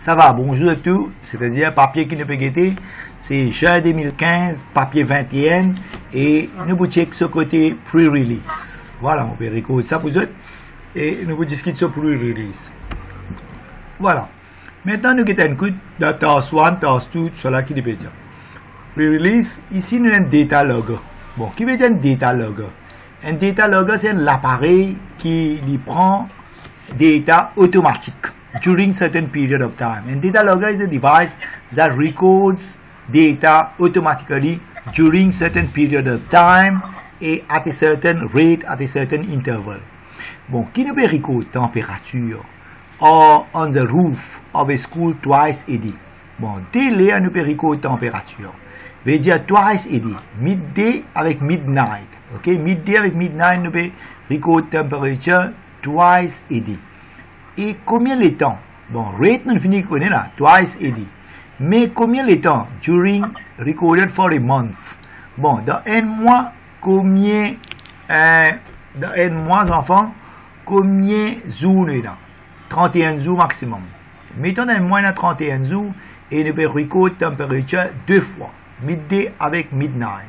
Ça va, bonjour à tous, c'est-à-dire papier qui ne peut guetter, c'est juin 2015, papier 21, et nous vous check ce côté pre-release. Voilà, on peut recorder ça pour vous et nous vous discutons sur pre-release. Voilà. Maintenant, nous avons un coup de task 1, task 2, cela qui veut dire. Pre-release, ici nous avons un data logger. Bon, qui veut dire un data logger? Un data logger, c'est l'appareil qui prend data automatique during certain period of time. And data logger is a device that records data automatically during certain period of time et at a certain rate, at a certain interval. Bon, qui ne peut recorder température or on the roof of a school twice a day? Bon, télé, on peut recorder température. Veut dire twice a day, midday avec midnight. Ok, midday avec midnight, nous peut recorder température twice a day. Et combien de temps? Bon, rate, nous finissons connaître là, twice a day. Mais combien de temps? During, recorded for a month. Bon, dans un mois, combien, dans un mois, enfants, combien de jours nous là? 31 jours maximum. Mettons dans un mois, 31 jours, et nous pouvons recorder température deux fois, midday avec midnight.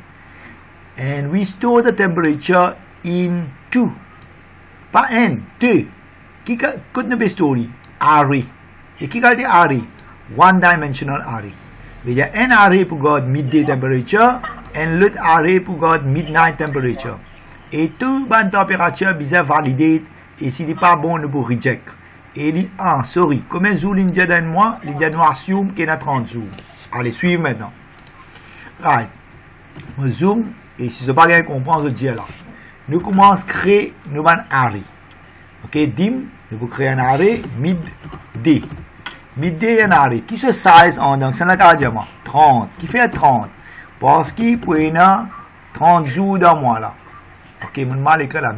And we store the temperature in two. Pas un, deux. Qui could nous story? Array. Et qui calme array? One dimensional array. Il y a un array pour garder midday temperature et l'autre array pour garder midnight temperature. Et tout bonne température bien validé et s'il n'est pas bon nous pour reject. Et il sorry, combien de jours l'India donne moi? L'India nous assume qu'il y a 30 jours. Allez, suivez maintenant. Right. On zoom et si ce n'est pas bien comprendre, je dis là. Nous commençons à créer nous un array. Ok, dim, nous vous créer un array midday. Midday un array. Qui se size en donc c'est la carte 30. Qui fait 30? Parce qu'il peut y avoir 30 jours dans mois là. Ok, mon mal est que là,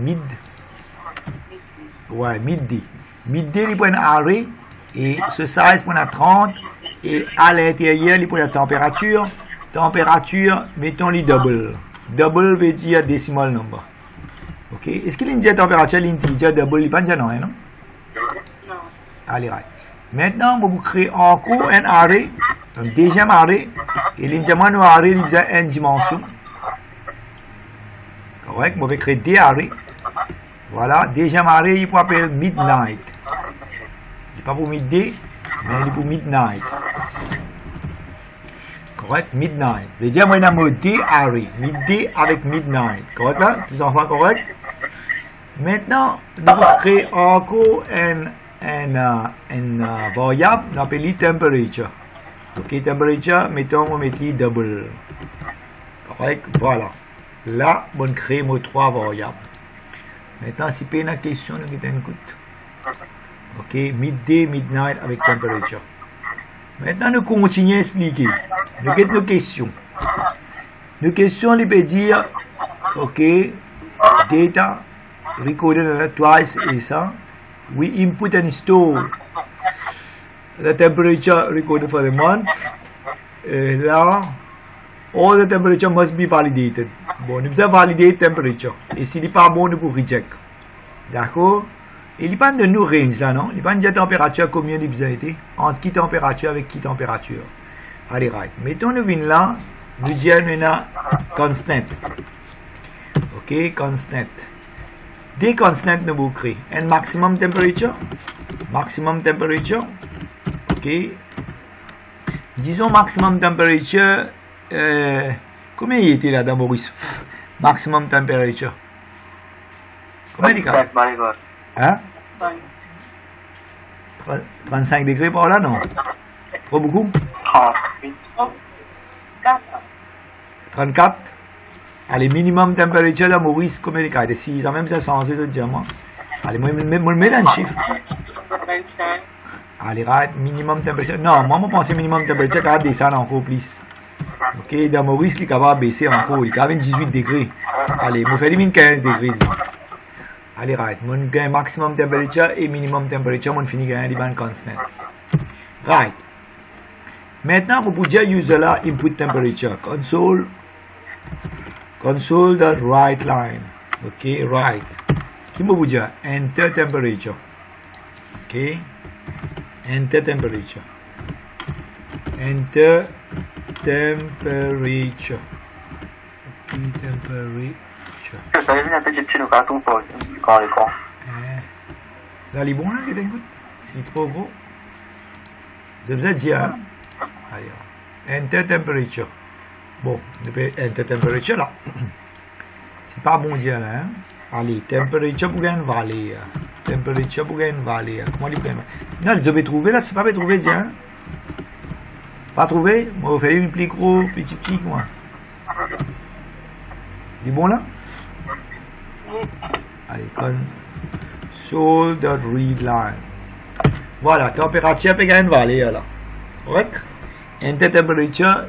ouais, midday. Midday, il peut y avoir un array et ce size pour 30 et à l'intérieur, il peut y avoir température. Température, mettons-les double. Double veut dire decimal number. Ok, est-ce qu'il y a une température l'integer double, il n'y a pas de non, non? Allez, right. Maintenant, vous créez encore un array, un deuxième array, et l'indiamant nous array, il y a une dimension. Correct, vous pouvez créer deux arrays. Voilà, deuxième array, il peut appeler midnight. Il n'est pas pour midday, mais il est pour midnight. Correct, midnight. Je veux dire, moi, il y a un deux array, midday avec midnight. Correct là? Tous enfants correct? Maintenant, nous créons encore une variable, on appelle temperature. Ok, temperature, mettons, on met double. Correct, voilà. Là, on crée nos trois variables. Maintenant, si vous avez une question, nous avons une écoute. Ok, midday, midnight avec temperature. Maintenant, nous continuons à expliquer. Nous avons nos questions. Nos questions, on peut dire, ok, data, recorded twice et ça. We input and store the temperature recorded for the month. Là, all the temperature must be validated. Bon, nous devons valider temperature. Et s'il n'est pas bon, nous pouvons reject. D'accord? Et il n'y a pas de nous range là, non? Il n'y a pas de température combien il a été? Entre qui température avec qui température? Allez, right. Mettons le vin là, nous disons maintenant constant. Ok, constant. Des constants nous vous créez. Un maximum temperature. Maximum temperature. Ok. Disons maximum temperature. Combien il était là dans Maurice? Maximum temperature. Combien il y a? Hein? 35 degrés par là, non? Trop beaucoup? 34. Allez, minimum temperature dans Maurice, combien il y a? De 6 ans, même ça changé de diamant. Allez, moi, je mets un chiffre. Allez, right, minimum temperature. Non, moi, je pense que minimum temperature, il va descendre encore plus. Ok, dans Maurice, il est capable de baisser encore. Il est capable de 18 degrés. Allez, je fais 15 degrés. Allez, right, je gagne maximum temperature et minimum temperature, je finis gagner les constant. Right. Maintenant, vous pouvez dire user là, input temperature. Console.write line. Ok, write. Qui vous dire enter temperature. Ok, enter temperature. Enter temperature. Temperature. Saya ni nanti cip nu kartu po ko. Là, les bons là, que t'écoutes? C'est trop gros. Je vous ai dit, hein? Allez, enter temperature. Bon, enter temperature là. C'est pas bon dire là, hein? Allez, temperature pour gagner une vallée. Temperature pour gagner une vallée. Comment dire? Non, je vais trouver là, c'est pas bien trouvé, dire, hein? Pas trouvé? Moi, je vais faire une plus gros, petit, moi. C'est bon là? Allez, console.readline. Voilà, température peut gagner une valeur là. Correct? Enter temperature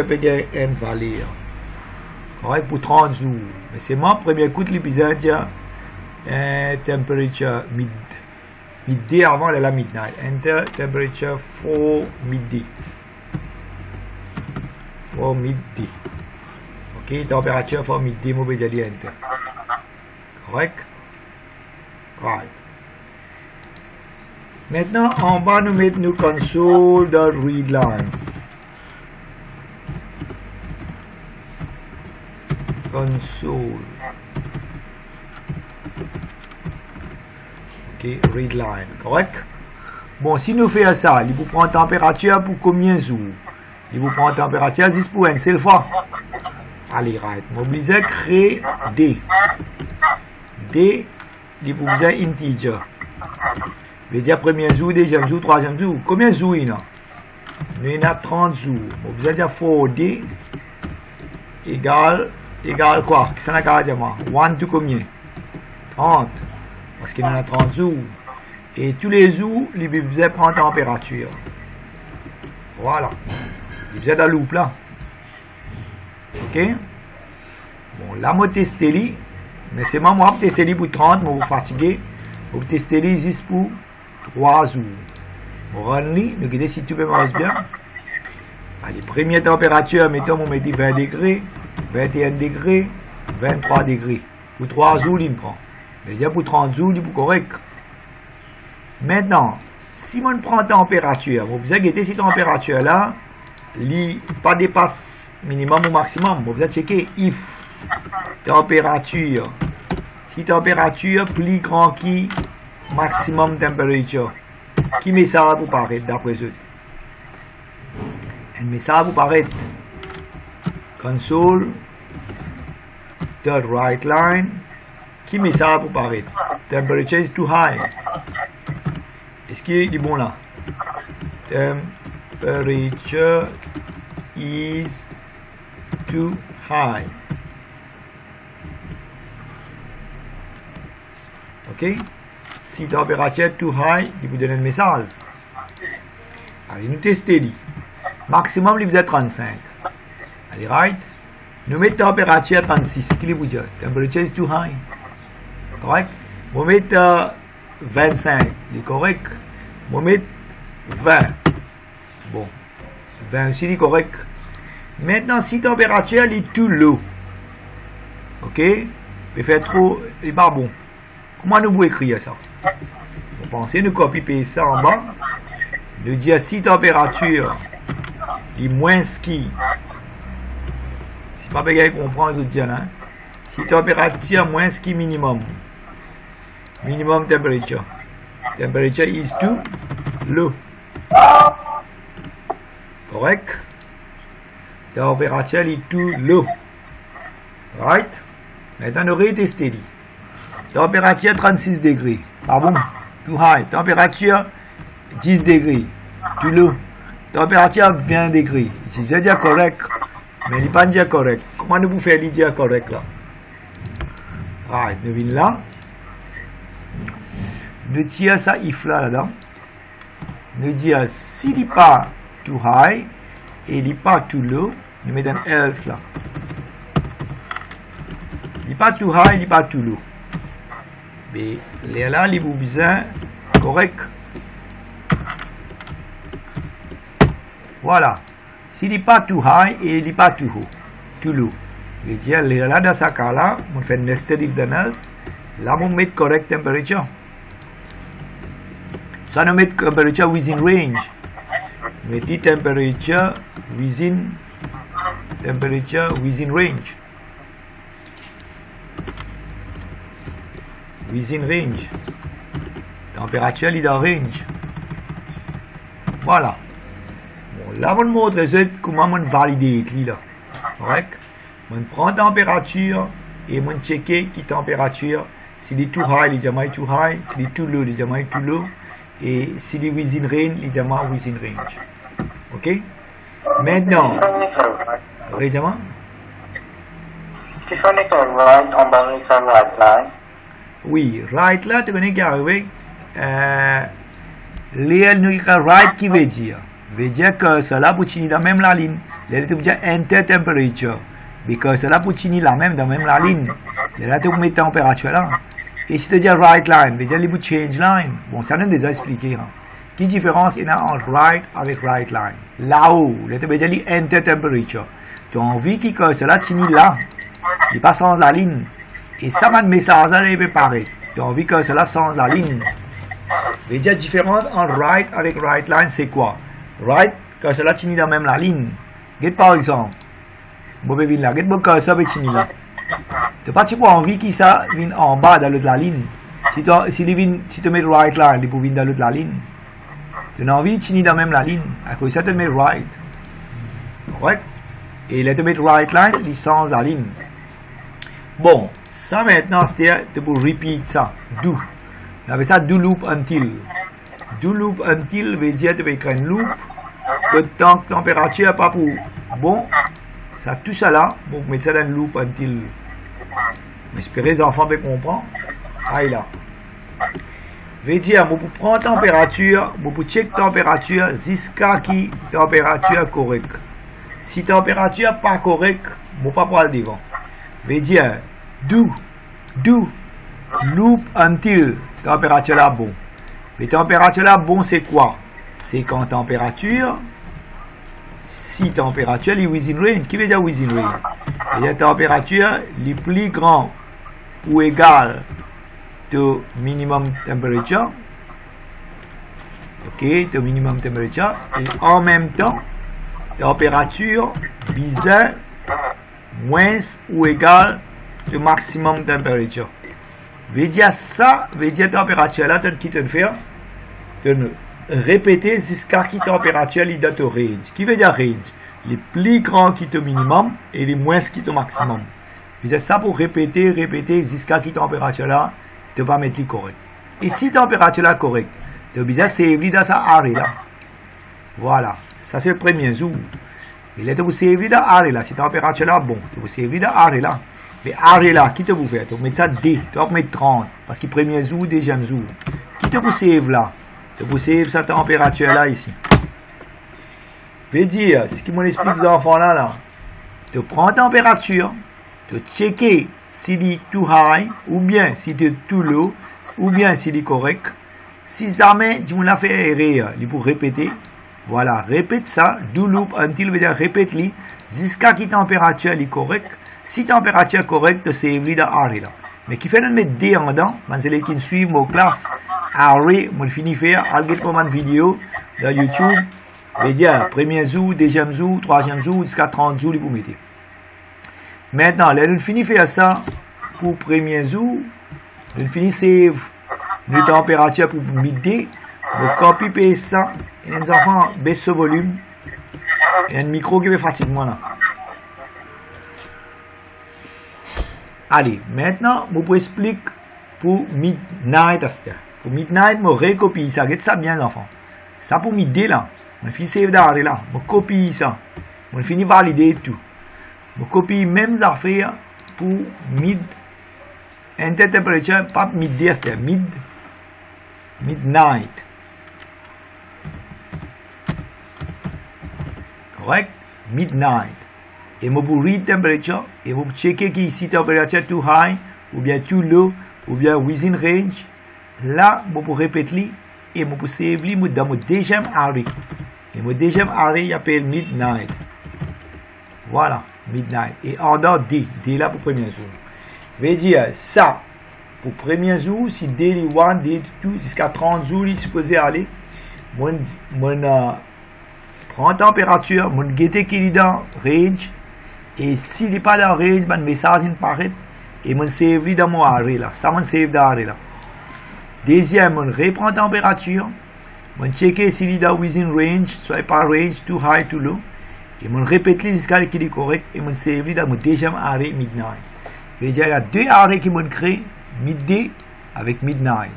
peut gagner une valeur. Correct pour 30 jours. Mais c'est mon premier coup de l'épisode, temperature midi avant la midnight. Enter temperature for midi. For midi. Ok, température for midi, moi je dis enter. Correct? Right. Maintenant, on va nous mettre nous console.readline. Console. Ok, readline. Correct? Bon, si nous faisons ça, il vous prend température pour combien de jours? Il vous prend température 10 pour 1 seule fois. Allez, right. Mobiliser, créer D. D, il vous besoin integer. Je veux dire premier jour, deuxième jour, troisième jour. Combien de jours il y a? Il y a 30 jours. Vous allez dire 4D égale quoi? Qu'est-ce que ça veut dire? 1 to combien? 30. Parce qu'il y en a 30 jours. Et tous les jours, il vous allez prendre température. Voilà. Vous êtes dans le loop là. Ok? Bon, là, moi, tester. Mais c'est moi, tester pour 30, mais vous fatiguez. Vous tester 10 pour 3 jours. Vous rentrez, nous regardez si tu peux marcher bien. Allez, première température, mettons, on met 20 degrés, 21 degrés, 23 degrés. Pour 3 jours, il me prend. Mais je dis pour 30 jours, il est correct. Maintenant, si on prend température, vous avez guetter cette température là, il pas dépasse minimum ou maximum. Vous avez checker if température. Si température plus grand qui maximum température. Qui met ça pour paraître d'après eux? Elle met ça pour paraître. Console.writeline. Qui met ça pour paraître? Temperature is too high. Est-ce qu'il est bon là? Temperature is too high. Ok? Si température too high, il vous donne un message. Allez, nous testons. Maximum, il vous est 35. Allez, right? Nous mettons température 36. Qu'est-ce qu'il vous dit? Temperature is too high. Correct? Vous mettez 25. Il est correct. Vous mettez 20. Bon. 20 aussi, il est correct. Maintenant, si température est too low. Ok? Il fait trop, il n'est pas bon. Comment nous pouvons écrire ça? Vous pensez, nous copier ça en bas. Nous dire si température est moins ski. C'est pas bien qu'on comprend ce dire là. Si température moins ski minimum. Minimum temperature. Temperature is too low. Correct? Température is too low. Right? Maintenant, nous retestons. Température 36 degrés. Pardon? Too high. Température 10 degrés. Too low. Température 20 degrés. Si je dis correct, mais il n'est pas dire correct. Comment nous pouvons faire le dire correct là? Right. Nous venons là. Nous tirons ça if là-dedans. Nous disons s'il n'est pas too high et il n'est pas too low, nous mettons else là. Il n'est pas too high, il n'est pas too low. Mais là, il vous besoin correct. Voilà. S'il n'est pas too high et il n'est pas too low. Je veux dire, là, dans ce cas-là, on fait nested if then else. Là, on met correct temperature. Ça nous met temperature within range. mettez temperature within range. Within range. Température est dans range. Voilà. Bon, là, on montre comment on valide là. Correct? On prend température et on checker qui température. Si il est too high, les diamants too high. Si il est too low, les diamants too low. Et si il est within range, les diamants within range. Ok? Maintenant, les diamants? Tu fais les right en bas de la right line. Oui, right là, tu connais qui arrive. Les right qui veut dire que cela pour tenir dans même la ligne. Là, tu peux dire enter temperature. Because cela pour tenir la même dans même la ligne. Là, tu peux mettre température là. Et si tu dis right line, veut dire pour change line. Bon, ça nous a déjà expliqué. Hein. Quelle différence il y a entre right avec right line? Là-haut, là, tu peux dire enter temperature. Tu as envie que cela tenir là. Il passe sans la ligne. Et ça, le message là, il est pareil. Tu as envie que cela change la ligne. Veut dire différence entre right avec right line, c'est quoi? Right, que cela finit dans même la ligne. Regarde par exemple. Bon, ben, là, regarde que ça va finir là. Tu n'as pas envie que ça vienne en bas dans l'autre la ligne. Si tu mets right line, il peut venir dans l'autre la ligne. Tu as envie de finir dans même la ligne. À cause de ça, tu mets right. Correct? Et là, tu mets right line, il change la ligne. Bon, ça maintenant, c'est tu peux repeat ça. Do. On appelle ça do loop until. Do loop until veut dire tu peux écrire un loop. Que tant que température pas pour. Bon, ça tout ça là, bon, mettre ça dans un loop until. J'espère que les enfants peuvent comprendre. Ah, là. Veut dire, vous prendre température, vous check température jusqu'à qui température correcte. Si température pas correcte, vous pas pour aller devant. Veut dire, do loop until température là bon. Les températures là bon c'est quoi? C'est quand température, si température est within range. Qui veut dire within range? Et la température les plus grand ou égal de minimum temperature. Ok, de minimum temperature. Et en même temps, température bizarre moins ou égal de maximum température. Veut dire ça, veut dire température là, qui te fait de répéter jusqu'à qui température il doit te range. Qui veut dire range? Les plus grands qui te minimum et les moins qui te maximum. Veut dire ça pour répéter jusqu'à qui température là, tu vas mettre les correct. Et si température là correcte, tu vas servir dans ça arrêt là. Voilà, ça c'est le premier jour. Et là tu vas servir dans arrêt là, si température là bon, tu vas servir dans arrêt là. Mais arrêt là, qui te vous fait? Tu vas mettre ça D, tu vas mettre 30, parce que premier jour, deuxième jour. Qui te vous save là? Tu vous save sa température là ici. Veut dire, ce qui m'explique aux enfants là, tu prends température, tu checker s'il est too high, ou bien s'il est too low, ou bien s'il est correct. Si jamais tu me l'as fait erreur, il faut répéter. Voilà, répète ça, do loop until veut dire répète-le, jusqu'à qui température est correcte. Si température correcte, c'est évident arrêt là. Mais qui fait de mettre D en dedans, c'est les qui suivent mon classe, arrêt, moi fini faire, algé pour ma vidéo, dans YouTube, veut dire premier jour, deuxième jour, troisième jour, jusqu'à 30 jours, vous mettez. Maintenant, là, nous finissons faire ça pour premier jour, nous finissons save de température pour midi, nous copie paste ça, et les enfants baissent ce volume, il y a un micro qui fait fatiguement là. Allez, maintenant, je vous explique pour midnight. Pour midnight, je recopie ça. Regardez ça bien, enfants. Ça pour midi là. Je finis save d'arrêt là. Je copie ça. Je finis valider tout. Je copie même affaires pour enter temperature, pas midi, c'est midnight. Correct? Midnight. Et je vous read temperature et vous checker qui ici température too high ou bien too low ou bien within range. Là, je vous répéter et je vous save dans mon deuxième arrêt. Et mon deuxième arrêt il appelle midnight. Voilà, midnight. Et en dehors D là pour premier jour. Je vais dire ça pour premier jour, si daily 1, daily 2 jusqu'à 30 jours, il est supposé aller. prends température, mon guette qui est dans range, et s'il n'est pas dans range, mon message apparaît, et mon save dans mon arrêt là, ça mon save dans l'arrêt là. Deuxième, mon reprend température, mon checker s'il est dans within range, soit pas range, too high, too low, et mon répète jusqu'à ce qu'il est correct, et mon save dans mon deuxième arrêt midnight. Il y a deux arrêts qui m'ont créé, midday avec midnight.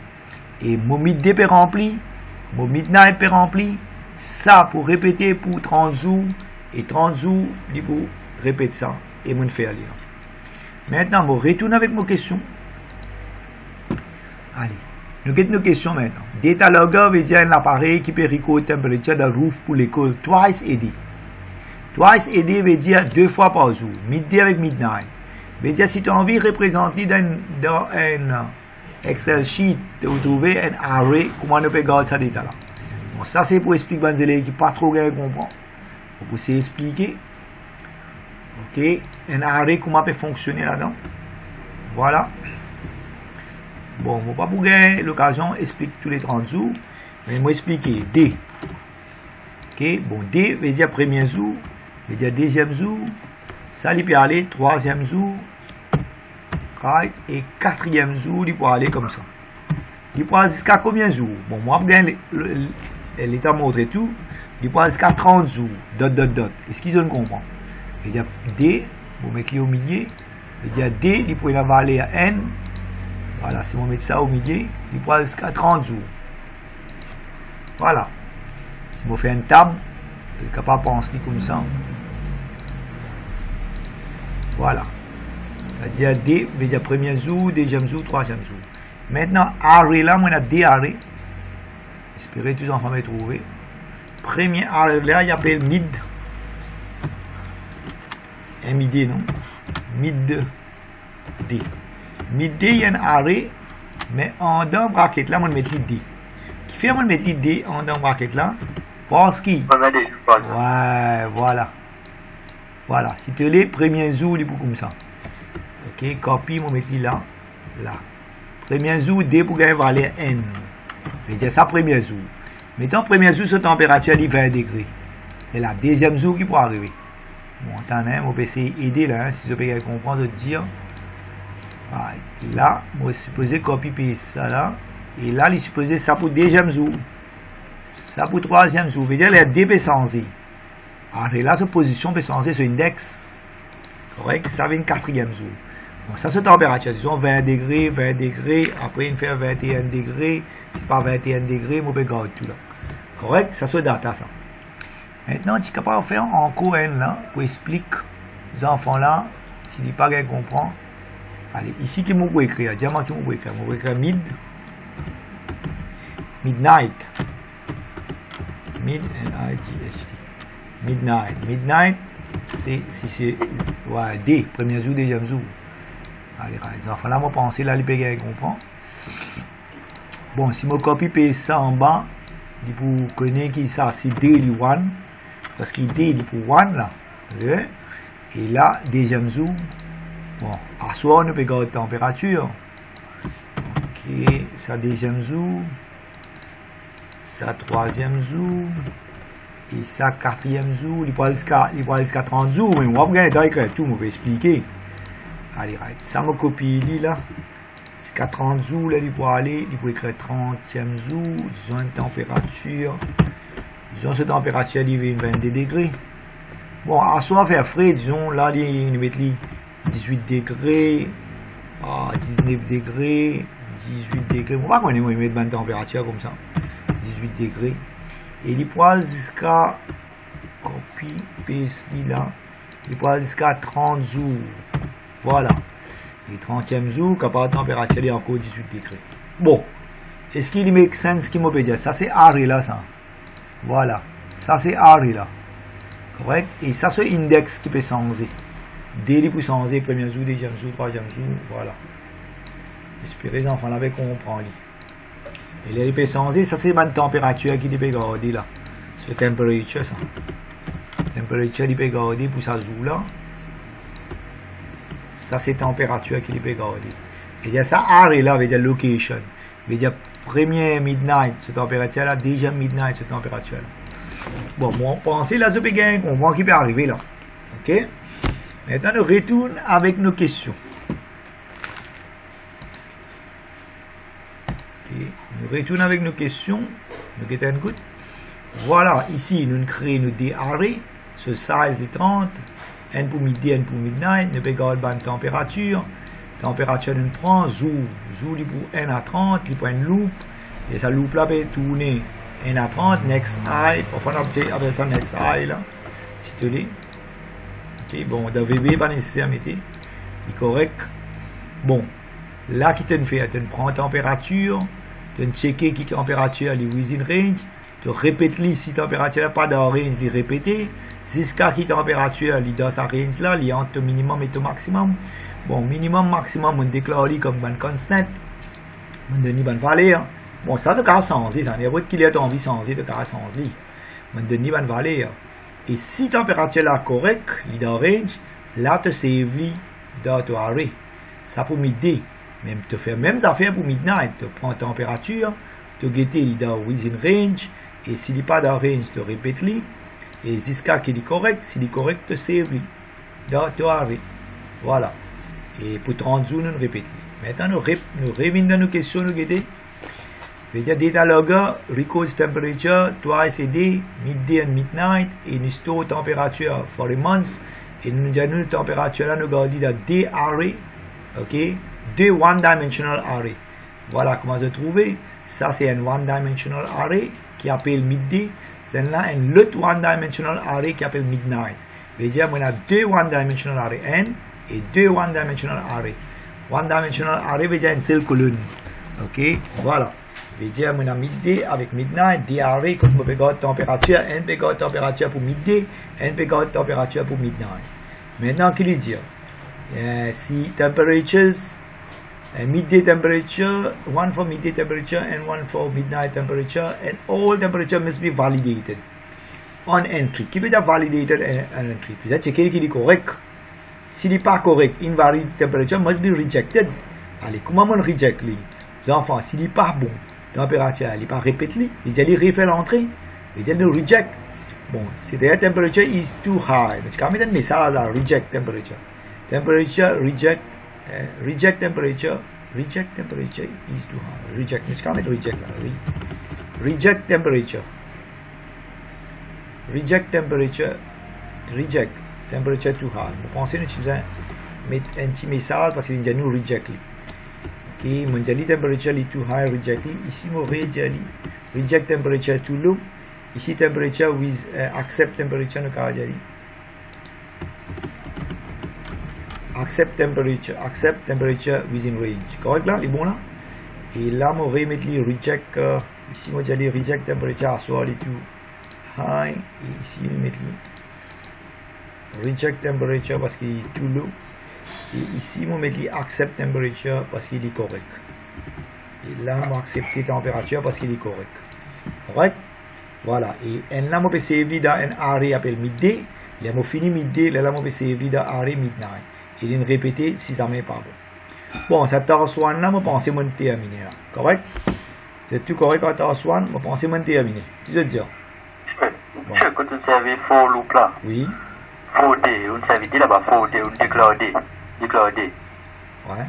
Et mon midday est rempli, mon midnight est rempli, ça pour répéter pour 30 jours, et 30 jours, il faut répéter ça, et mon faire lire. Maintenant, je retourne avec mes questions. Allez, nous avons nos questions maintenant. Data logger veut dire un appareil qui peut recorder la température de la roof pour l'école twice a day. Twice a day veut dire 2 fois par jour, midday avec midnight. Veut dire si tu as envie de représenter dans un Excel sheet, de trouver un array, comment on peut garder ça data là. Bon, ça c'est pour expliquer aux élèves qui ne pas trop bien comprendre. Pour vous expliquer. Ok, un array, comment peut fonctionner là-dedans. Voilà. Bon, je ne vais pas pour gagner l'occasion d'expliquer tous les 30 jours, mais je vais expliquer D. Ok, bon, D veut dire premier jour, veut dire deuxième jour, ça il peut aller troisième jour, right, et quatrième jour, il peut aller comme ça. Il peut aller jusqu'à combien de jours? Bon, moi, je gagne l'état montré tout, il peut aller jusqu'à 30 jours, dot. Est-ce qu'ils ont compris? Il y a D, vous mettez au milieu, il y a D, il peut aller à N. Voilà, si on met ça au milieu, il peut aller jusqu'à 30 jours. Voilà. Si on fait une table, il est capable de penser comme ça. Voilà. C'est-à-dire D, veut dire premier jour, deuxième jour, troisième jour. Maintenant, array là, on a D array. J'espère que tous les enfants me trouver. Premier array là, il appelle mid. MID, non? Mid D. Mid D, il y a un array, mais en dans le bracket là, on met D. Qui fait on met D en dans le bracket là? Parce qu'il. Ouais, voilà. Voilà. Si tu les premiers jours, il est comme ça. Ok, copie, on met là. Là. Premier jour, D pour gagner valeur N. Je vais dire ça, premier jour. Mettons, premier jour, cette température est 20 degrés. Et là, deuxième jour qui peut arriver. Bon, attendez, on peut essayer d'aider là, si je peux comprendre, de dire. Ah, là, je vais supposer copier ça là. Et là, il est supposé ça pour deuxième jour. Ça pour troisième jour. Je veux dire, les D peut changer. Alors là, cette position peut changer sur l'index. Correct? Ça vient quatrième jour. Bon, ça c'est température. Disons 20 degrés, 20 degrés. Après, il fait 21 degrés. Si pas 21 degrés, on peut garder tout là. Correct? Ça c'est data ça. Maintenant, tu es capable de faire encore un là pour expliquer aux enfants là, s'ils n'ont pas bien compris. Allez, ici, qui m'ont écrire, diamant qui m'ont écrire. On va écrire midnight. Midnight, c'est ouais, D, premier jour, deuxième jour. Allez, les enfants là, moi penser là, les pégués comprendre. Bon, si je copie ça en bas, vous connaissez qui ça, c'est daily one. Parce qu'il D il pour 1 là. Et là, deuxième jour. Bon, à soir, on peut garder la température. Ok, ça deuxième jour. Ça troisième jour. Et ça quatrième jour. Il peut aller jusqu'à 30 jours. Mais on va regarder tout, on va expliquer. Allez, ça me copie là. Jusqu'à 30 jours, là, il peut aller. Il peut écrire 30e jour. Disons une température. Disons cette température il est 22 degrés. Bon, à soir faire frais, disons là il met 18 degrés, 19 degrés, 18 degrés. On va voir il met une température comme ça. 18 degrés. Et il poil jusqu'à copie, paste là. Il poil jusqu'à 30 jours. Voilà. Et 30e jour, capable de température il est encore 18 degrés. Bon. Est-ce qu'il make sense ce qu'il m'a dire? Ça c'est arrêt là ça. Voilà, ça c'est arrêt là, correct? Et ça c'est index qui peut changer. D peut changer, premier jour, deuxième jour, troisième jour, voilà. J'espère que les enfants l'avaient compris. Et là il peut changer, ça c'est ma température qui peut garder là. C'est temperature ça. Temperature il peut garder pour ça jour là. Ça c'est température qui peut garder. Et il y a ça arrêt là, veut dire location. Veut dire premier midnight, cette température là, deuxième midnight, cette température là. Bon, moi, pensez là, je peux gagner un comprendre qui peut arriver là. Ok? Maintenant, nous retournons avec nos questions. Okay. Nous retournons avec nos questions. Nous mettons une goutte. Voilà, ici, nous créons des arrêts. Ce 16 les 30. N pour midi, N pour midnight. Nous payons la température. Température, nous prenons zou. Zou, il pour N à 30. Il prend une loupe. Et sa loupe là peut tourner N à 30. Next eye. Enfin, on appelle ça next eye là. Si tu veux. Ok, bon, dans VB, pas nécessaire, mettez. Il est correct. Bon, là, qui te fait, tu prends la température. Tu checker qui température est within range. Tu répètes si la température n'est pas dans range, tu répéter. Jusqu'à qui température est dans sa range là, il y a entre minimum et le maximum. Bon, minimum, maximum, on déclare comme une constant. On donne une valeur. Bon, ça, tu as changer. Ça n'est pas qu'il y a envie de changer, tu as changer. On donne une valeur. Et si la température est correcte, il est dans range, là, tu save dans ton arrêt. Ça pour midi. Même tu fais même affaire pour midnight. Tu prends la température, tu guettes dans within range. Et s'il n'est pas dans range, tu répètes. Et jusqu'à qu'il est correct, s'il est correct, tu save dans ton arrêt. Voilà. Et pour 30 jours, nous répétons. Maintenant, nous revenons dans nos questions, nous guettons. Veja data logger records temperature twice a day, midday and midnight, et nous store temperature for a month. Et nous avons température là, nous gardons dans day array, ok, deux one-dimensional array. Voilà comment se trouver. Ça c'est un one-dimensional array qui appelle midday. C'est là un autre one-dimensional array qui appelle midnight. Veja, on a deux one-dimensional array n et deux one-dimensional array. One-dimensional array veja une seule colonne, ok, voilà. Je vais dire, on a midday avec midnight, des arrêts, quand on peut garder température, N peut garder température pour midday, N peut garder température pour midnight. Maintenant, qu'il dit, si temperatures, midday temperature, one for midday temperature and one for midnight temperature, and all temperature must be validated on entry. Qui veut dire validated on entry? C'est checker qu'il est correct. S'il n'est pas correct, invalid temperature must be rejected. Allez, comment on reject lui? Les enfants, s'il n'est pas bon, température, il n'est pas répété, ils allaient refaire l'entrée, ils allaient reject. Bon, si the temperature is too high, mais quand même, mais ça là, reject temperature. Temperature, reject, reject temperature is too high. Reject, mais quand même, reject là, reject temperature. Reject temperature, reject temperature too high. Vous pensez que nous mettre un petit message parce qu'il y a nous reject. Okay, menjadi temperature too high reject. Ici mon reject temperature too low. Ici temperature with accept temperature nous carré jadi. Accept temperature within range. Correct là, il est bon là. Et là mon remettre reject. Ici mon jadi reject temperature à soi too high. Et ici il met reject temperature parce qu'il est too low. Et ici, on met accept temperature parce qu'il est correct. Et là, on accepte température parce qu'il est correct. Correct? Voilà. Et là, on peut servir dans un array appelé midday. Là, on finit midday. Là, on peut servir dans array midnight. Et il répéter si ça n'est pas bon. Bon, cette task 1 là, on pense que c'est terminé là. Correct? C'est tout correct à task 1, on pense que c'est terminé. Tu veux dire? Bon. Tu écoutes un service for loop là? Oui. For day, un service là-bas, for day, un déclare day. Ouais.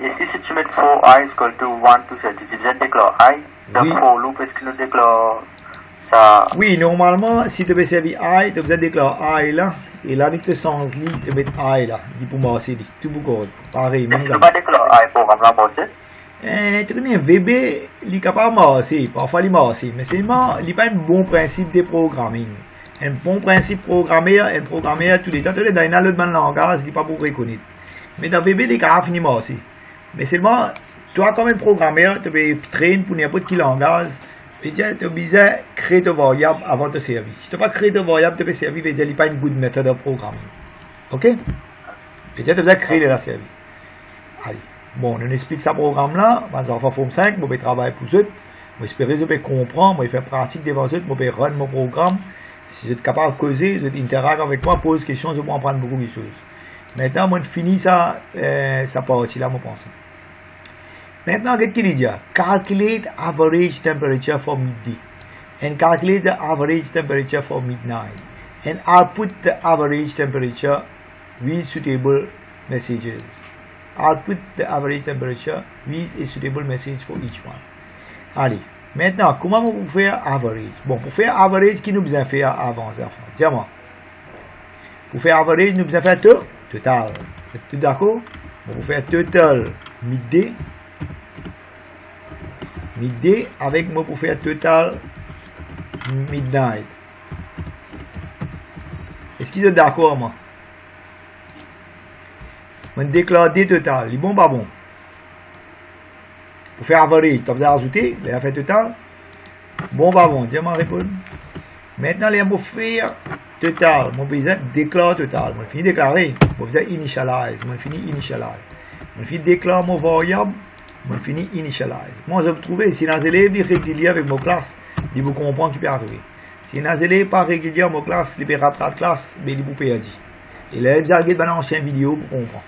Est-ce que si tu mets for I is equal to 1 to 7, tu besoin de déclarer I dans oui. For loop, est-ce que nous déclare ça? Oui, normalement, si tu veux servir I, tu as besoin de déclarer I là, et là, avec le sens, tu mets I là, il pour masser, tout beaucoup, pareil. Est-ce que tu peux déclarer I pour remplacer? Tu connais un VB, il est capable de masser, parfois il masser, mais seulement, il n'est pas un bon principe de programming. Un bon principe programmeur, un programmeur tous les temps, dans un autre langage, il n'est pas pour reconnaître. Mais dans VB, il est capable de finir masser. Mais seulement, toi, comme un programmeur, tu peux traîner pour n'importe quel langage, et tu as besoin de créer de variables avant de servir. Si tu n'as pas créé de variables, tu peux servir, mais il n'est pas une bonne méthode de programming. Ok? Et tu as besoin de créer de la servir. Allez. Bon, on explique ce programme-là, dans Alpha Form 5, on peut travailler pour eux. J'espère que vous pouvez comprendre, je vais faire pratique devant eux, je vais run mon programme. Si vous êtes capable de causer, vous êtes interagir avec moi, pose des questions, je vais apprendre beaucoup de choses. Maintenant, on finit ça partie là, je pense. Maintenant, qu'est-ce qu'il dit? Calculate average temperature for midday. and calculate the average temperature for midnight and output the average temperature with suitable messages. Output the average temperature with a suitable message for each one. Allez, maintenant, comment on peut faire average? Bon, pour faire average, qui nous besoin faire avant ça? Dis-moi. Pour faire average, nous besoin faire total. Êtes-vous d'accord? Bon, pour faire total midday. Midday avec moi pour faire total midnight. Est-ce qu'ils sont d'accord, moi? On déclare des total. Il est bon, pas bon? Pour faire average, tu as besoin d'ajouter, il a fait total. Bon, pas bon, dis-moi répondre. Maintenant, les mots faire total. Mon besoin déclare total. Mon fini déclarer. Mon besoin initialize. Mon fini initialize. Mon fini déclare mon variable. Mon fini initialize. Moi, je vais trouver si les élèves sont réguliers avec mon classe, ils vont comprendre ce qui peut arriver. Si les élèves pas réguliers avec mon classe, ils peuvent rater la classe, mais ils vont perdre. Et là, ils regardent dans l'ancienne vidéo pour comprendre.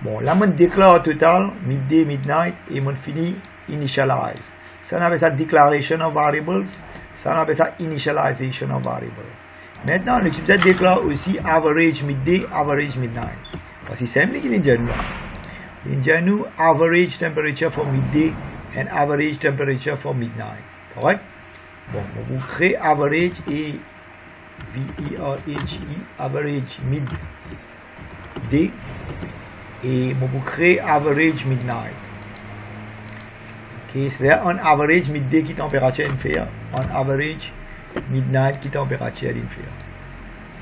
Bon, là, je déclare total, midday, midnight, et je finis initialize. Ça, on appelle ça declaration of variables. Ça, on appelle ça initialization of variables. Maintenant, le subset déclare aussi average midday, average midnight. Parce que c'est simple qu'il est là. Il y a nous average temperature for midday and average temperature for midnight. Correct? Bon, on va créer average et V-E-R-H-E, average midday. Et on va créer average midnight. Ok, c'est-à-dire un average midday qui température il fait, un average midnight qui température il fait.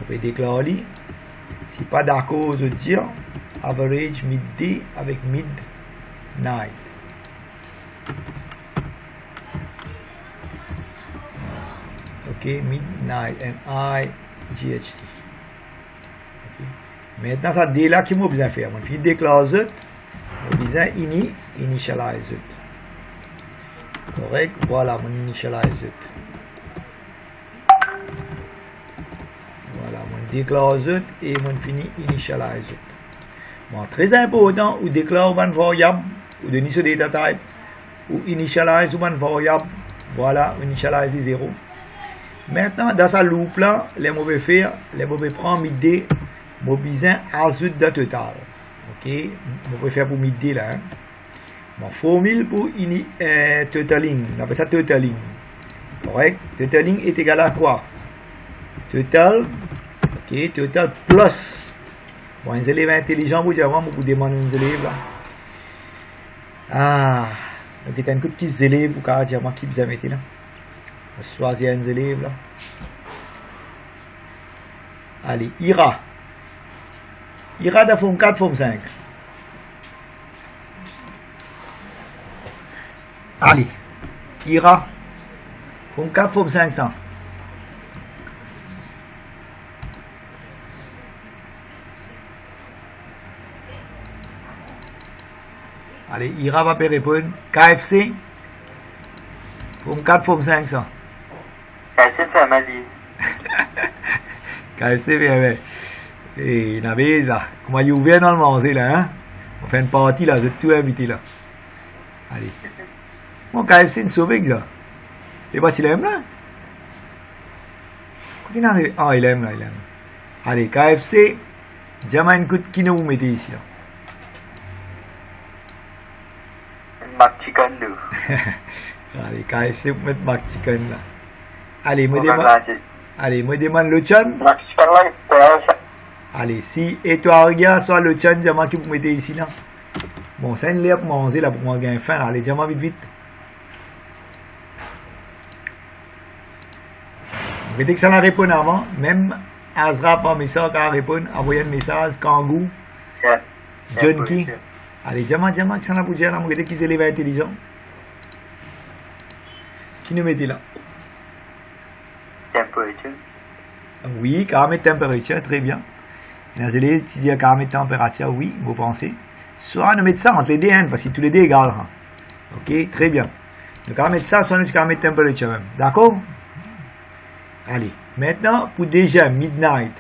On peut déclarer, si pas d'accord, je dire average midday avec midnight. Ok, midnight and IGHT. Maintenant, ça dit là qui m'a besoin de faire. Je déclare je besoin initialize. Correct? Voilà, mon initialize. Voilà, mon déclare et mon fini initialize. Bon, très important, ou déclare une variable, ou donner sur data type, ou initialize une variable. Voilà, initialize 0. Maintenant, dans sa loop là, les mauvais faire, les mauvais prendre midday. Mon besoin ajoute de total. Ok, on peut faire pour midday là. Hein? Mon formule pour totaling, on appelle ça totaling. Correct? Totaling est égal à quoi? Total, ok, total plus. Bon, les élèves intelligents, vous dire, vous demandez aux élèves là. Ah, donc il y a un petit élève, vous pouvez dire, moi qui vous a mis là. On va choisir un élève là. Allez, ira. Ira de forme 4, forme 5. Allez, ira. Forme 4, forme 500. Allez, ira va répondre. KFC. Forme 4, forme 500. KFC fait mal dit. KFC fait et Naveza, comment il ouvert dans le manger là, hein? On fait une partie là, je vais tout inviter là. Allez. Mon KFC, une sauvé que ça. Et bah, tu l'aimes là? Qu'est-ce qu'il arrive? Ah, il aime là, il aime. Allez, KFC, jamais une coûte qui nous vous mettez ici là. Mac chicken nous. Allez, KFC, vous mettez Mac chicken là. Allez, me demande. Allez, me demande le chan. Mac chicken là, allez, si et toi regarde soit le chan diamant que vous mettez ici là. Bon, ça une l'air pour manger là pour moi gagner faim. Allez, diamant vite vite. Vous voyez que ça la répond avant, même Azra par message quand répond, envoyer un message Kangoo, Junkie. Allez, diamant que ça la pour dire là, vous voyez qu'ils élèvent intelligents. Qui nous mettez là? Temperature. Oui, caramètre température, très bien. Les élèves qui disent caramètre température, oui, vous pensez. Soit nous mettons ça entre les deux, hein, parce que tous les deux égales. Hein. Ok, très bien. Le caramètre ça, soit nous caramètre température même. D'accord? Allez, maintenant, pour déjà midnight,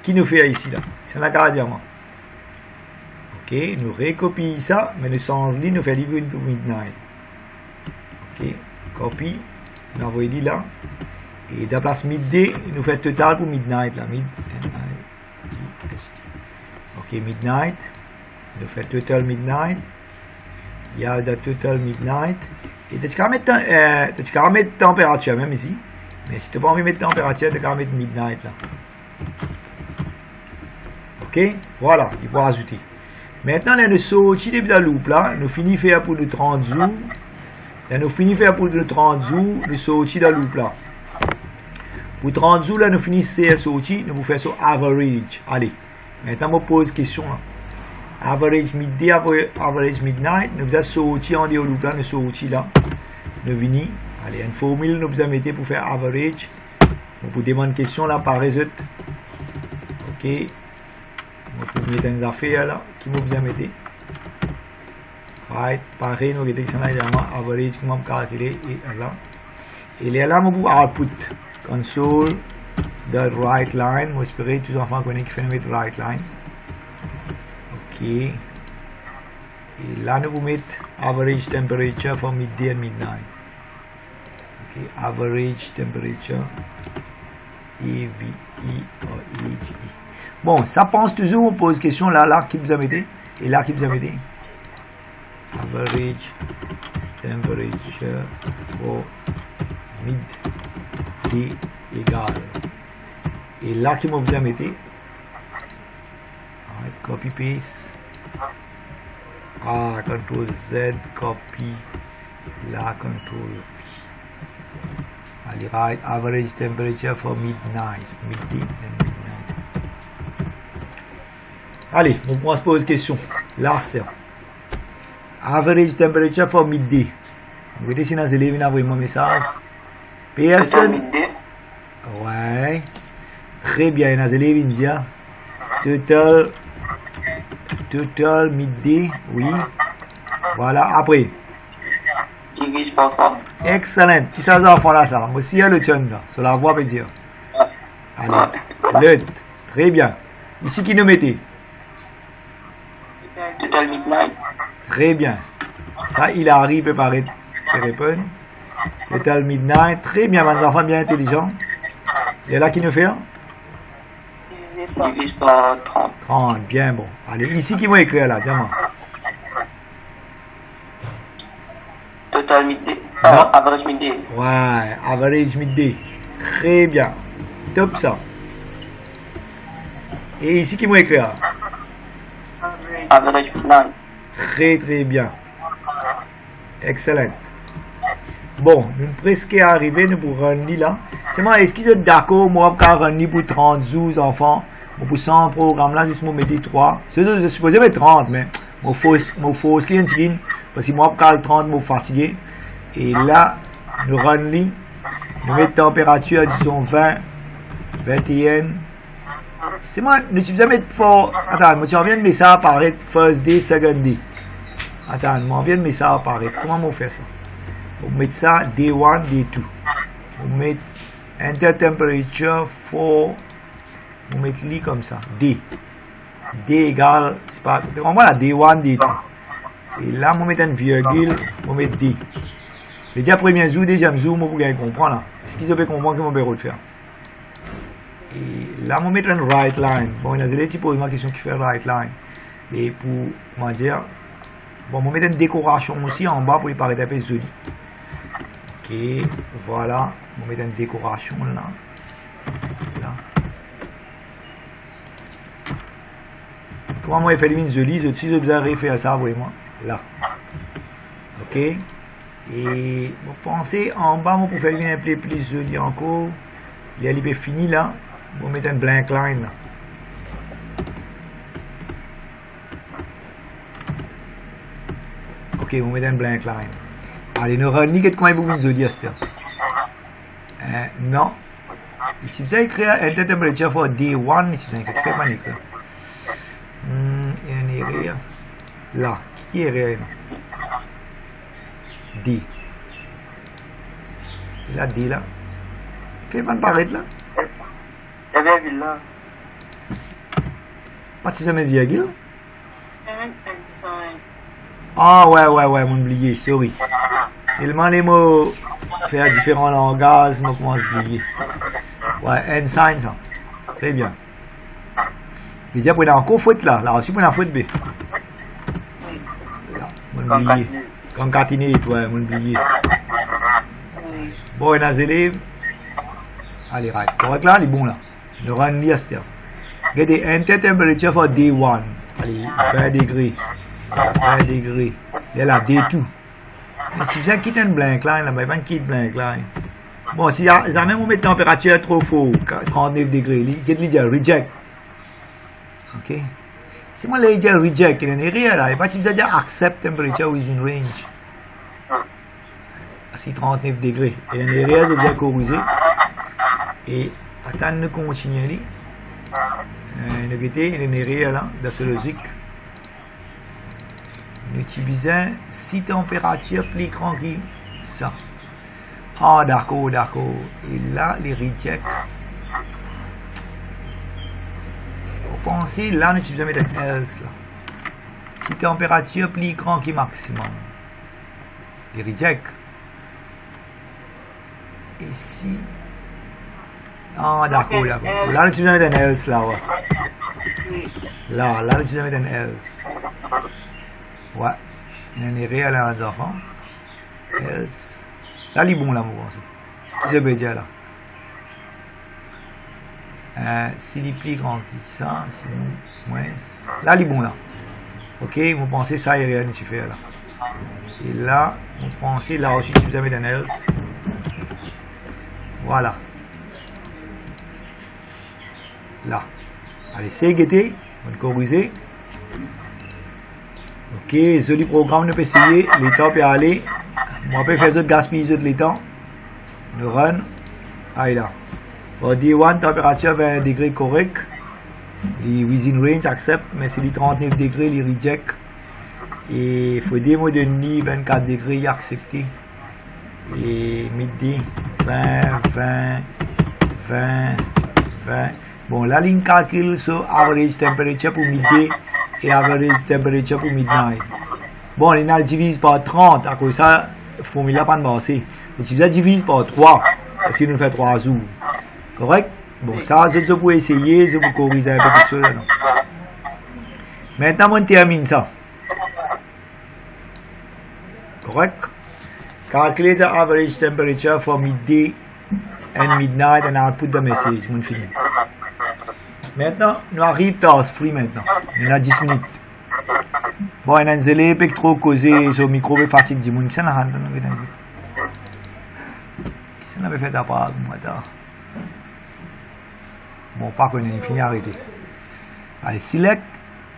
qui nous fait ici là? C'est la carte diamant. Ok, nous recopions ça, mais le sens dit nous fait livrer pour midnight. Ok, copie, nous envoyons dit là. Et de la place midday, il nous fait total pour midnight là. Ok, midnight. Il nous fait total midnight. Il y a le total midnight. Et tu peux mettre température même ici. Mais si tu n'as pas envie de mettre température, tu peux mettre midnight là. Ok, voilà, il faut ajouter. Maintenant, là, nous sortons depuis la loupe là. Nous finissons faire pour le 30 jours. Là, nous finissons faire pour le 30 jours. Nous sortons de la loupe là. Pour 30 jours, là, nous finissons de sortir. Nous faisons sur average. Allez, maintenant, je me pose question là. Average midday, average midnight. Nous faisons sortir en dehors de loupe là. Nous sortons là. Nous venons. Allez, une formule nous faisons mettre pour faire average. On peut demander une question là par résultat. Ok. On peut mettre une affaire là. Qui nous besoin mettre. Right. Pareil, nous avons là également average qui m'a calculé et là. Et là, on peut output. Console the right line. Moi, j'espère que tous les enfants connaissent qui fait mettre right line. Ok. Et là, nous mettons average temperature for midday and midnight. Ok. Average temperature. EVE. Bon, ça pense toujours, on pose question là, qui vous a mis et là qui vous a mis. Average temperature for midday égal. Et là qui vous a mis. Copy paste. Ah, CTRL Z, copy. Là, CTRL V. Allez, right, average temperature for midnight. Midday and midnight. Allez, on va se poser question. Last. Average temperature for midday. Vous voyez si dans les élèves, vous mon message. Personne. Ouais. Très bien, dans les élèves, il dit total midday, oui. Voilà, après. Divise par 3. Excellent. Qui ça va faire là, ça? Moi aussi, le tien, ça. Sur la voie, peut dire. Allez, très bien. Ici, qui nous mettez? Total midnight. Très bien. Ça, il arrive préparé de répondre. Total midnight. Très bien, mes enfants bien intelligents. Il y a là qui nous fait? Divise par 30. 30, bien bon. Allez, ici qui m'a écrit là, tiens-moi. Total midday. Non. Average midday. Ouais, average midday. Très bien. Top ça. Et ici qui m'a écrit là? Average midnight. Très très bien. Excellent. Bon, nous sommes presque arrivés, nous pour rendre là. C'est moi, est-ce qu'ils sont d'accord, moi, pour rendre pour 30 jours, enfants, pour 100 programmes là, si je mets 3. Je supposé mettre 30, mais je faut ce qu'il parce que moi, pour 30, je suis fatigué. Et là, nous rendons, nous mettons température, disons 20, 21. C'est moi, nous supposé mettre fort. Attends, moi, je viens de mettre ça apparaître first day, second day. Attends, moi, je viens de mettre ça apparaître. Comment on fait ça? On met ça day 1, day 2. On met enter temperature for. On met lit comme ça. D. D égale. C'est pas. On voit la day 1, day 2. Et là, on met une virgule. On met D. Déjà, premier jour, deuxième jour, on peut comprendre là. Est-ce qu'ils peuvent comprendre comment on peut le faire? Et là, on met une right line. Bon, il y a des gens qui posent ma question qui fait right line. Et pour, comment dire. Bon, on met une décoration aussi en bas pour y paraître un peu joli. Ok, voilà, on met une décoration là. Comment moi je fais une jolie, je suis obligé de faire ça vraiment là. Ok, et vous pensez en bas, on peut faire une un peu plus joli encore. Il est fini là, on met un blank line là. Ok, on met un blank line. Allez, nous renons comment vous voulez dire ça. Non. Ici, vous avez écrit enter temperature for day 1. Ici, vous avez écrit comment écrire. Il y a une erreur. Là. Qui est erreur? D. Là, D là. Qu'est-ce qui va paraître là? Il y a virgule là. Pas si jamais virgule. Ah ouais, mon oublié, sorry. Tellement les mots. faire différents langages, je commence à oublier. Ouais, N-sign, ça. Très bien. Déjà, on a encore faute là. Là aussi, on a faute B. Là, on a oublié. Concatener, ouais, on a oublié. Bon, on a les élèves. Allez, right. Correct là, il est bon là. Le run list. Regardez, enter temperature for day 1. Allez, 20 degrés. 20 degrés. Et là, day 2. Mais si j'ai quitté un blank line, là, ben, quitte blank line. Bon, si jamais on met température trop fort, 39 degrés, il dit reject. Ok? Si moi, il dit reject, il n'y a rien là. Il va dire accept temperature within range. Si 39 degrés. Il n'y a rien, je vais corriger. Et attendre de continuer. Il n'y a rien là, dans ce logique. Nous utilisons 6 températures plus grandes que ça. Ah, d'accord, d'accord. Et là, les rejects. Vous pensez, là, nous utilisons un else. Là. 6 températures plus grandes que maximum. Les rejects. Ici. Ah, d'accord, d'accord. Là, nous utilisons un else. Là, ouais. Là, nous utilisons un else. Ouais, il y a rien à les enfants. Else. Là, il est bon là, moi. Qu'est-ce que je veux dire là? S'il est plus grand que ça, sinon, ouais. Là, il est bon là. Ok, vous pensez ça, il n'y a rien à faire là. Et là, vous pensez là aussi, si vous avez un else. Voilà. Là. Allez, c'est guetter. On va corriger. Ok, ce du programme, on peut essayer, les temps peut aller. On peut faire ça de gaspiller de temps. Le run. Ah, là. Pour D1, température 20 degrés correct. Les within range accept, mais c'est les 39 degrés, les reject. Et il faut des mots de nuit 24 degrés, accepter. Et midi 20, 20, 20, 20. Bon, la ligne calcule sur average temperature pour midi. Et average temperature pour midnight. Bon, il a divise par 30, à cause de ça, la formule n'a pas de marché. Et si vous divise par 3, parce qu'il nous fait 3 jours. Correct? Bon, ça, je peux essayer, je peux corriger un peu tout ça. Maintenant, on termine ça. Correct? Calculate the average temperature for midday and midnight and output the message. On finit. Maintenant, nous arrivons à task free maintenant. Il y a 10 minutes. Bon, il y a un zélé qui trop causé sur le micro, mais fatigue du monde. Qui s'en a fait Qui s'en avait fait d'après moi? Bon, pas qu'on ait fini, arrêtez. Allez, select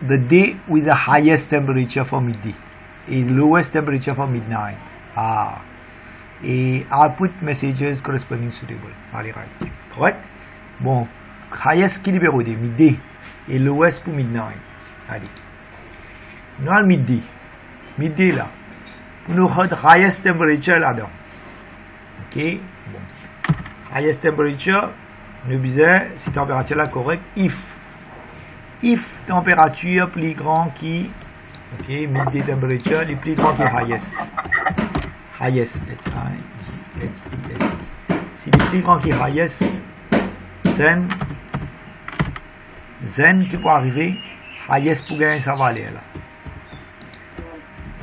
the day with the highest temperature for midday et lowest temperature for midnight. Ah. Et output messages corresponding suitable. Allez, right. Correct? Bon. Highest qui libère de midi et lowest pour midnight. Allez. Nous avons midi. Midi là. Pour nous avoir highest temperature là-dedans. Ok. Bon. Highest temperature. Nous besoin si température là correcte. If température plus grand qui. Ok. Midi temperature les plus grand qui highest. Highest. Si les plus grand qui highest. Zen qui peut arriver, highest pour gagner sa valeur là.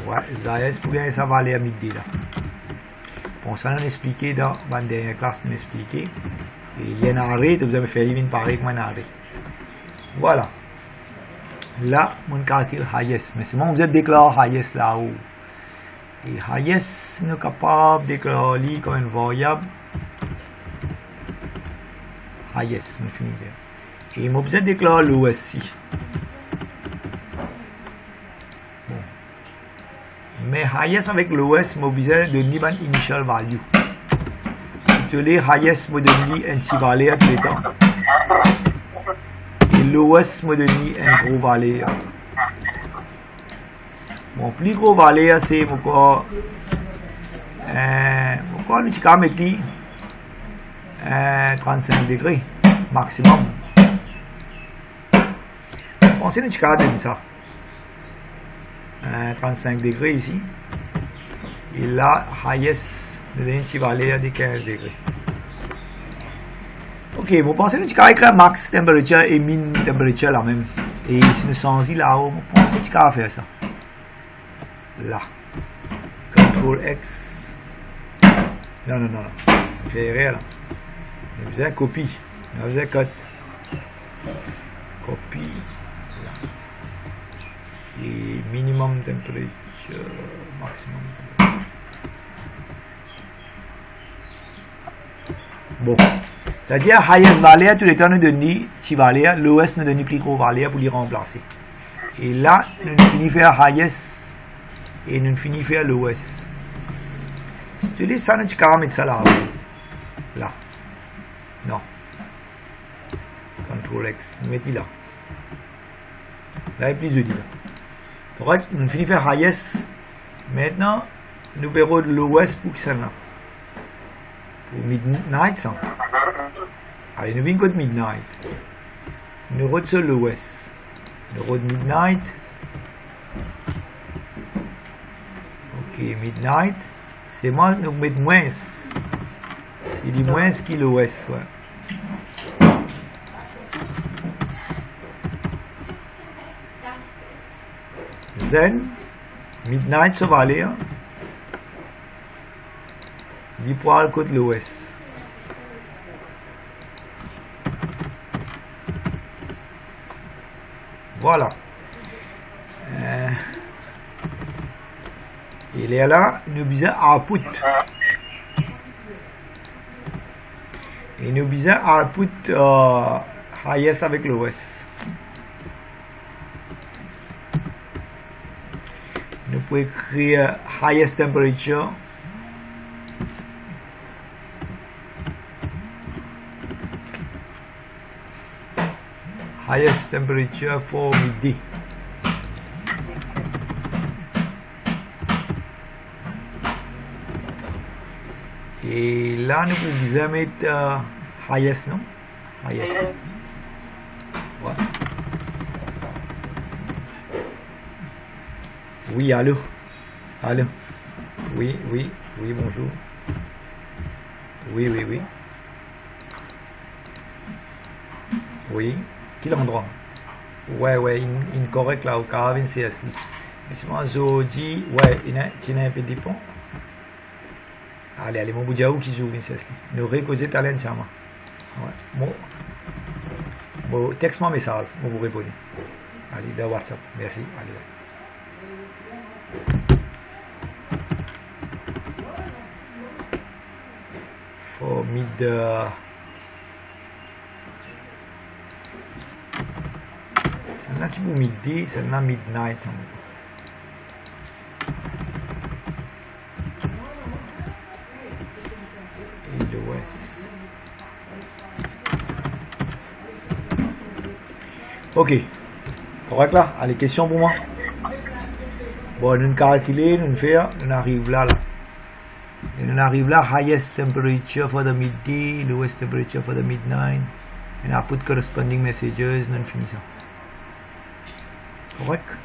Ouais, highest pour gagner sa valeur à midi là. Bon, ça nous a expliqué dans la dernière classe, nous a expliqué. Et il y a un arrêt, vous avez fait une pareil comme un arrêt. Voilà. Là, on calcule highest. Mais c'est bon, vous êtes déclaré highest là-haut. Et highest, nous sommes capables de déclarer comme une variable. Highest, nous finissons. Et je besoin de déclarer l'OSC. Bon. Mais highest avec l'OS, je besoin de donner une initial value. Si les highest, je donne un petit valeur à tous les temps. Et l'OS, je donne un gros valeur. Mon plus gros valeur, c'est pourquoi nous avons mis 35 degrés maximum. Pensez que nous avons ça. 35 degrés ici. Et là, highest nous donne une petite valeur de 15 degrés. Ok, vous pensez que tu peux écrire max temperature et min temperature là même. Et si nous sommes là-haut, vous pensez que tu peux faire ça. Là. Ctrl X. Non, non, non, non. Fais rien là. Nous faisons copie. Nous faisons cut. Copie. Là. Et minimum temperature, maximum temperature. Bon. C'est-à-dire, highest value, tout le temps nous donne petit value, lowest nous donne plus gros value pour les remplacer. Et là, nous finissons faire highest et nous finissons faire lowest. Si tu dis ça, nous peux mettre ça là. Là. Non. Ctrl X, nous mettons là. Là, il y a plus de là. Donc, nous finissons faire highest. Maintenant, nous verrons lowest pour que ça là. Pour midnight, ça. Allez, nous venons de midnight. Nous rodons sur l'ouest. Nous rodons midnight. Ok, midnight. C'est moi, nous mettons moins. C'est du moins qui l'ouest, ouais. Then, midnight, ça va aller. Du poil côté l'ouest. Voilà. Il est là, nous besoin output. Et nous besoin output highest avec l'OS. Nous pouvons écrire highest temperature. Highest temperature for midi. Et là, nous pouvons mettre highest, non? Highest. Ouais. Oui, allô? Allô? Oui, oui, oui, bonjour. Oui, oui, oui. Oui. Quel endroit? Ouais, ouais, incorrect là au Caravine CS. Mais si moi, je dis, ouais, il y a un peu de pont. Allez, allez, mon bout de où qui joue, CS. Nous récosez talent, ça, moi. Ouais, bon, texte-moi message, pour vous répondre. Allez, de WhatsApp. Merci. Allez, là. For mid. Celle-là, c'est pour midi, celle-là, midnight. Et l'ouest. Ok. Correct là? Allez, question pour moi. Bon, nous calculons, nous faisons, nous arrivons là. Et nous arrivons là, highest temperature for the midday, lowest temperature for the midnight. And I put corresponding messages, nous finissons. Correct.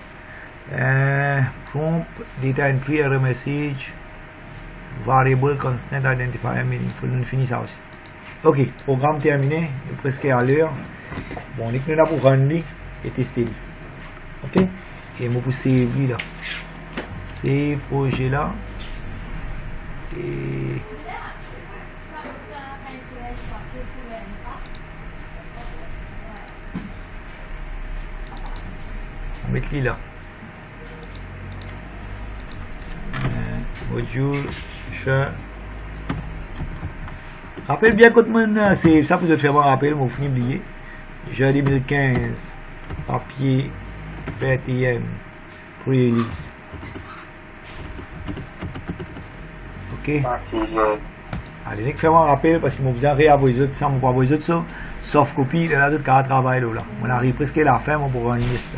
Prompt, data entry, error message, variable, constant, identifier, meaningful. Nous finissons ça aussi. Ok, programme terminé, presque à l'heure. Bon, on est là pour rendre et tester. Ok. Et moi pour save là. Ces projets là. Et mettre là. Module, rappelle bien quand c'est ça pour te faire un rappel, mon fini oublié. Juin 2015, papier 21, pre-release. Ok. Allez, je vais faire un rappel parce que je vais réenvoyer les autres, ça, je vais pas envoyer les autres ça, sauf copie, là, d'autres cartes travail là. On arrive presque à la fin, on pourra une liste.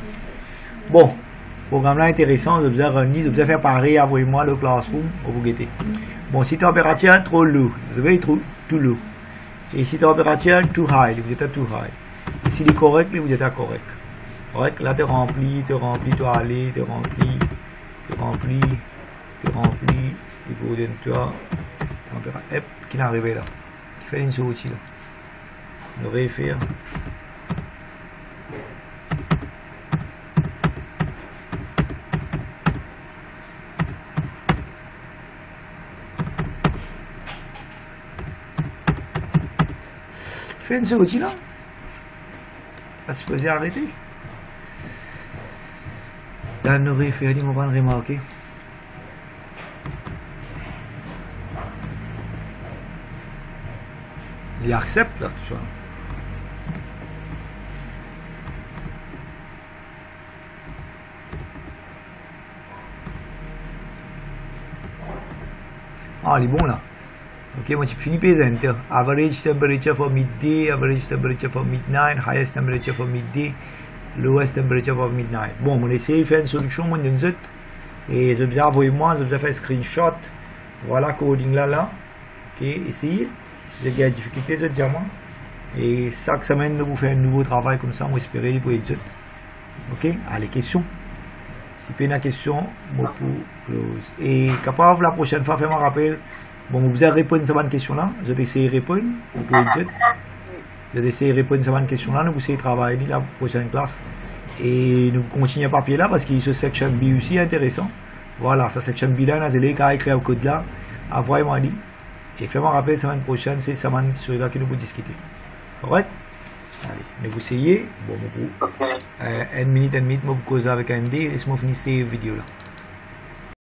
Bon, le programme là intéressant, je vais revenir, je vais faire pareil, envoyez-moi le classroom pour vous guetter. Bon, si température trop low, vous avez trop too low. Et si température too high, vous êtes à too high. Et si il est correct, vous êtes à correct. Correct, là, tu remplis, tu aller, tu remplis, et pour donner toi On verra. Hop, qui est arrivé là. Qui fait une sortie là. Le réfère. Qui fait une sortie là. Pas supposé arrêter. Dans le réfère, il m'a pas remarqué. Il accepte là, tout ça. Ah, il est bon là. Ok, moi j'ai fini par enter. Average temperature for midday, average temperature for midnight, highest temperature for midday, lowest temperature for midnight. Bon, on essaie de faire une solution, moi, d'une autre. Et je vais envoyer-moi, je vais faire un screenshot. Voilà, coding là. Ok, essayez. J'ai des difficultés, je diamant. Et chaque semaine, nous vous faire un nouveau travail comme ça, on espère pour les autres. Ok, allez, questions. Si vous avez une question, moi pour close. Et capable la prochaine fois, faites-moi rappel. Bon, vous allez répondre à cette question-là. Je vais essayer de répondre. Je vais essayer de répondre à cette question-là. Nous allons travailler la prochaine classe. Et nous continuons à papier là parce que ce section B aussi est intéressant. Voilà, cette section B là, nous allons écrire le code là. Envoyez-moi dit. Et faites-moi rappeler la semaine prochaine, c'est la semaine sur laquelle nous allons discuter. Correct? Allez, vous essayez. Bon, une minute, je vais vous causer avec Andy. Laissez-moi finir cette vidéo là.